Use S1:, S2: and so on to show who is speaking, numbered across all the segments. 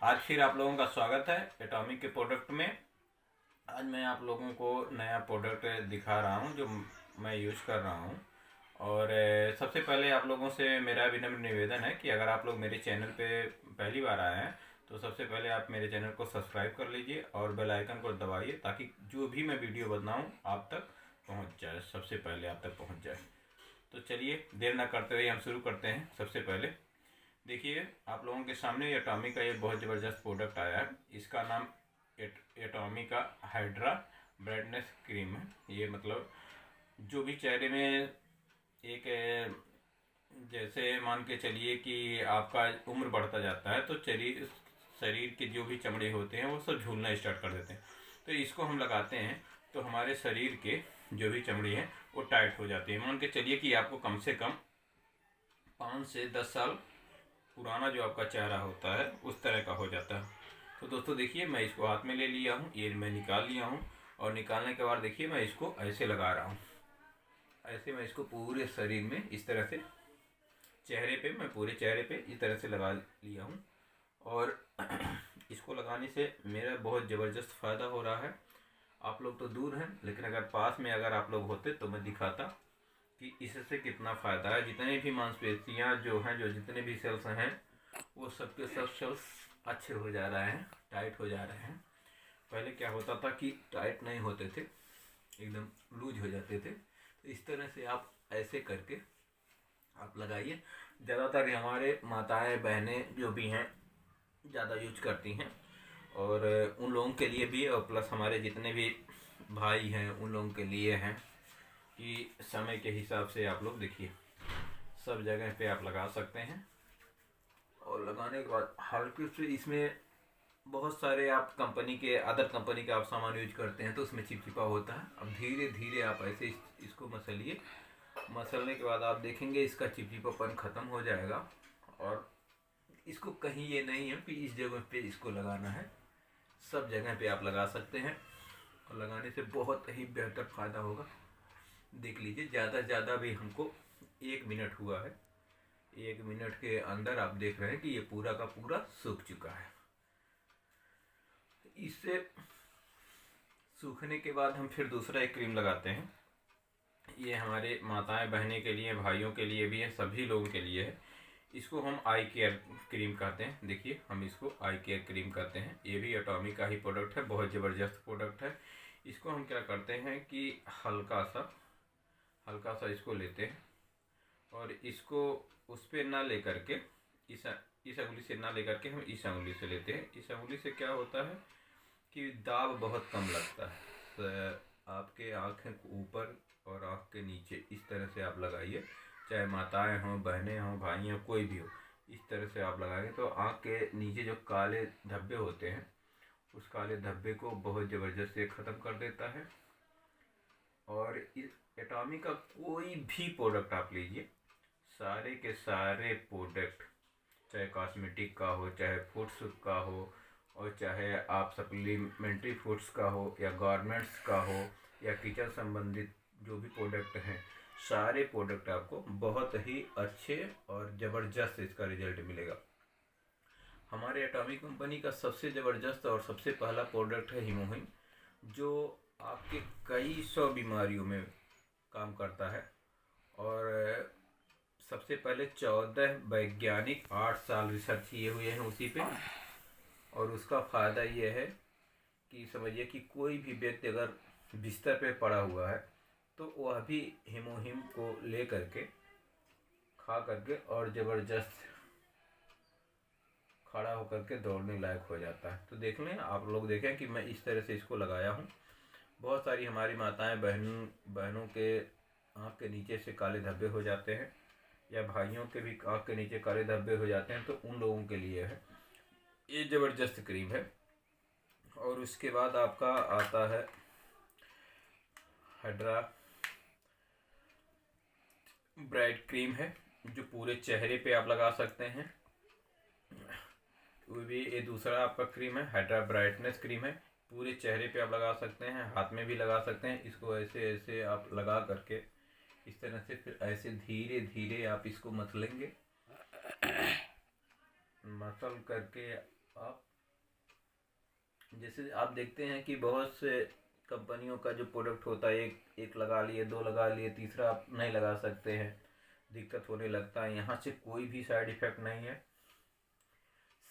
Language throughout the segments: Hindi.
S1: आज फिर आप लोगों का स्वागत है एटॉमिक के प्रोडक्ट में। आज मैं आप लोगों को नया प्रोडक्ट दिखा रहा हूं जो मैं यूज़ कर रहा हूं। और सबसे पहले आप लोगों से मेरा विनम्र निवेदन है कि अगर आप लोग मेरे चैनल पे पहली बार आए हैं तो सबसे पहले आप मेरे चैनल को सब्सक्राइब कर लीजिए और बेल आइकन को दबाइए ताकि जो भी मैं वीडियो बनाऊँ आप तक पहुँच जाए, सबसे पहले आप तक पहुँच जाए। तो चलिए देर ना करते हुए हम शुरू करते हैं। सबसे पहले देखिए आप लोगों के सामने एटॉमी का ये बहुत ज़बरदस्त प्रोडक्ट आया है। इसका नाम एटॉमी का हाइड्रा ब्राइटनेस क्रीम है। ये मतलब जो भी चेहरे में एक जैसे मान के चलिए कि आपका उम्र बढ़ता जाता है तो शरीर के जो भी चमड़े होते हैं वो सब झूलना स्टार्ट कर देते हैं। तो इसको हम लगाते हैं तो हमारे शरीर के जो भी चमड़े हैं वो टाइट हो जाती है। मान के चलिए कि आपको कम से कम 5 से 10 साल पुराना जो आपका चेहरा होता है उस तरह का हो जाता है। तो दोस्तों देखिए मैं इसको हाथ में ले लिया हूँ, ये मैं निकाल लिया हूँ और निकालने के बाद देखिए मैं इसको ऐसे लगा रहा हूँ। ऐसे मैं इसको पूरे शरीर में इस तरह से मैं पूरे चेहरे पे इस तरह से लगा लिया हूँ। और इसको लगाने से मेरा बहुत ज़बरदस्त फ़ायदा हो रहा है। आप लोग तो दूर हैं लेकिन अगर पास में अगर आप लोग होते तो मैं दिखाता कि इससे कितना फ़ायदा है। जितने भी मांसपेशियाँ जो हैं, जो जितने भी सेल्स हैं वो सब के सब सेल्स अच्छे हो जा रहे हैं, टाइट हो जा रहे हैं। पहले क्या होता था कि टाइट नहीं होते थे, एकदम लूज हो जाते थे। तो इस तरह से आप ऐसे करके आप लगाइए। ज़्यादातर हमारे माताएं बहनें जो भी हैं ज़्यादा यूज करती हैं और उन लोगों के लिए भी और प्लस हमारे जितने भी भाई हैं उन लोगों के लिए हैं कि समय के हिसाब से आप लोग देखिए सब जगह पे आप लगा सकते हैं। और लगाने के बाद हल्के से इसमें बहुत सारे आप कंपनी के अदर कंपनी के आप सामान यूज करते हैं तो उसमें चिपचिपा होता है। अब धीरे धीरे आप ऐसे इसको मसलिए। मसलने के बाद आप देखेंगे इसका चिपचिपापन ख़त्म हो जाएगा। और इसको कहीं ये नहीं है कि इस जगह पे इसको लगाना है, सब जगह पे आप लगा सकते हैं और लगाने से बहुत ही बेहतर फ़ायदा होगा। देख लीजिए ज़्यादा से ज़्यादा भी हमको 1 मिनट हुआ है। 1 मिनट के अंदर आप देख रहे हैं कि ये पूरा का पूरा सूख चुका है। इससे सूखने के बाद हम फिर दूसरा एक क्रीम लगाते हैं। ये हमारे माताएं बहनें के लिए, भाइयों के लिए भी है, सभी लोगों के लिए है। इसको हम आई केयर क्रीम कहते हैं। देखिए हम इसको आई केयर क्रीम कहते हैं। ये भी एटॉमी का ही प्रोडक्ट है, बहुत ज़बरदस्त प्रोडक्ट है। इसको हम क्या करते हैं कि हल्का सा इसको लेते हैं और इसको उस पर ना लेकर के इस अंगुली से ना लेकर के हम इस अंगुली से लेते हैं। इस अंगुली से क्या होता है कि दाब बहुत कम लगता है। तो आपके आँखें के ऊपर और आँख के नीचे इस तरह से आप लगाइए, चाहे माताएं हों, बहनें हों, भाई हों, कोई भी हो। इस तरह से आप लगाएंगे तो आँख के नीचे जो काले धब्बे होते हैं उस काले धब्बे को बहुत ज़बरदस्त से ख़त्म कर देता है। और इस एटॉमी का कोई भी प्रोडक्ट आप लीजिए, सारे के सारे प्रोडक्ट, चाहे कॉस्मेटिक का हो, चाहे फूड्स का हो, और चाहे आप सप्लीमेंट्री फूड्स का हो, या गारमेंट्स का हो, या किचन संबंधित जो भी प्रोडक्ट हैं, सारे प्रोडक्ट आपको बहुत ही अच्छे और ज़बरदस्त इसका रिजल्ट मिलेगा। हमारे एटॉमिक कंपनी का सबसे ज़बरदस्त और सबसे पहला प्रोडक्ट है हीमोहिम, जो आपके कई 100 बीमारियों में काम करता है। और सबसे पहले 14 वैज्ञानिक 8 साल रिसर्च किए हुए हैं उसी पे। और उसका फ़ायदा ये है कि समझिए कि कोई भी व्यक्ति अगर बिस्तर पे पड़ा हुआ है तो वह भी हीमोहिम को ले करके खा करके और ज़बरदस्त खड़ा होकर के दौड़ने लायक हो जाता है। तो देख लें, आप लोग देखें कि मैं इस तरह से इसको लगाया हूँ। बहुत सारी हमारी माताएं बहनों के आँख के नीचे से काले धब्बे हो जाते हैं, या भाइयों के भी आँख के नीचे काले धब्बे हो जाते हैं, तो उन लोगों के लिए है ये ज़बरदस्त क्रीम है। और उसके बाद आपका आता है हाइड्रा ब्राइट क्रीम है, जो पूरे चेहरे पे आप लगा सकते हैं। वो भी ये दूसरा आपका क्रीम है, हाइड्रा ब्राइटनेस क्रीम है। पूरे चेहरे पे आप लगा सकते हैं, हाथ में भी लगा सकते हैं। इसको ऐसे ऐसे आप लगा करके इस तरह से फिर ऐसे धीरे धीरे आप इसको मसलेंगे। मसल करके आप जैसे आप देखते हैं कि बहुत से कंपनियों का जो प्रोडक्ट होता है, एक लगा लिए, दो लगा लिए, तीसरा आप नहीं लगा सकते हैं, दिक्कत होने लगता है। यहाँ से कोई भी साइड इफ़ेक्ट नहीं है,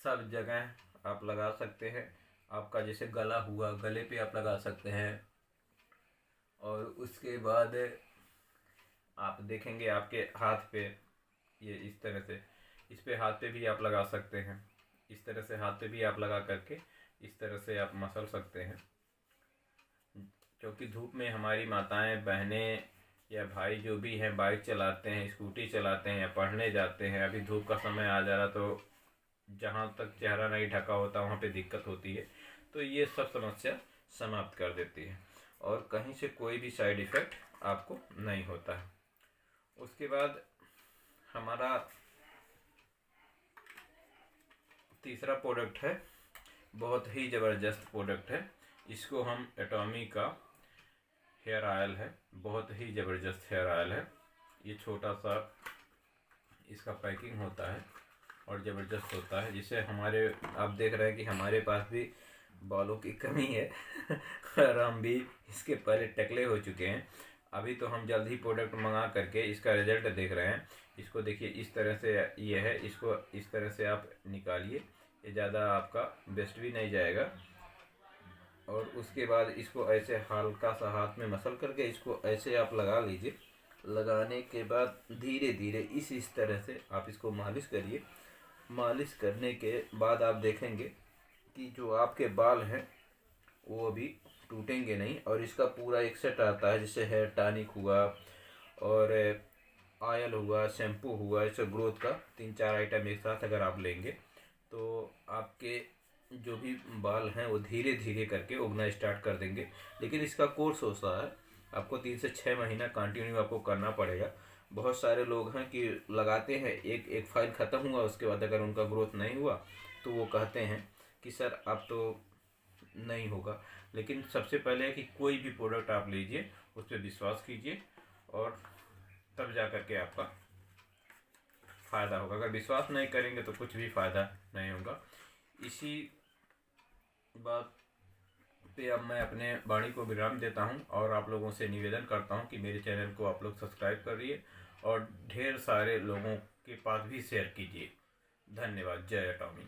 S1: सब जगह आप लगा सकते हैं। आपका जैसे गला हुआ, गले पे आप लगा सकते हैं। और उसके बाद आप देखेंगे आपके हाथ पे, ये इस तरह से, इस पे हाथ पे भी आप लगा सकते हैं। इस तरह से हाथ पे भी आप लगा करके इस तरह से आप मसल सकते हैं। क्योंकि धूप में हमारी माताएं, बहनें या भाई जो भी हैं बाइक चलाते हैं, स्कूटी चलाते हैं या पढ़ने जाते हैं, अभी धूप का समय आ जा रहा तो जहाँ तक चेहरा नहीं ढका होता वहाँ पे दिक्कत होती है। तो ये सब समस्या समाप्त कर देती है और कहीं से कोई भी साइड इफ़ेक्ट आपको नहीं होता है। उसके बाद हमारा तीसरा प्रोडक्ट है, बहुत ही ज़बरदस्त प्रोडक्ट है। इसको हम एटॉमी का हेयर ऑयल है, बहुत ही ज़बरदस्त हेयर ऑयल है। ये छोटा सा इसका पैकिंग होता है और ज़बरदस्त होता है, जिससे हमारे, आप देख रहे हैं कि हमारे पास भी बालों की कमी है और हम भी इसके पहले टकले हो चुके हैं। अभी तो हम जल्द ही प्रोडक्ट मंगा करके इसका रिजल्ट देख रहे हैं। इसको देखिए, इस तरह से ये है, इसको इस तरह से आप निकालिए, ये ज़्यादा आपका वेस्ट भी नहीं जाएगा। और उसके बाद इसको ऐसे हल्का सा हाथ में मसल करके इसको ऐसे आप लगा लीजिए। लगाने के बाद धीरे धीरे इस तरह से आप इसको मालिश करिए। मालिश करने के बाद आप देखेंगे कि जो आपके बाल हैं वो अभी टूटेंगे नहीं। और इसका पूरा एक सेट आता है, जैसे हेयर टॉनिक हुआ और ऑयल हुआ, शैम्पू हुआ, ऐसे ग्रोथ का 3-4 आइटम एक साथ अगर आप लेंगे तो आपके जो भी बाल हैं वो धीरे धीरे करके उगना स्टार्ट कर देंगे। लेकिन इसका कोर्स होता है, आपको 3 से 6 महीना कंटिन्यू आपको करना पड़ेगा। बहुत सारे लोग हैं कि लगाते हैं, एक फाइल ख़त्म हुआ उसके बाद अगर उनका ग्रोथ नहीं हुआ तो वो कहते हैं कि सर अब तो नहीं होगा। लेकिन सबसे पहले है कि कोई भी प्रोडक्ट आप लीजिए, उस पर विश्वास कीजिए और तब जा कर के आपका फ़ायदा होगा। अगर विश्वास नहीं करेंगे तो कुछ भी फ़ायदा नहीं होगा। इसी बात पे अब मैं अपने वाणी को विराम देता हूं और आप लोगों से निवेदन करता हूं कि मेरे चैनल को आप लोग सब्सक्राइब करिए और ढेर सारे लोगों के पास भी शेयर कीजिए। धन्यवाद। जय टॉमी।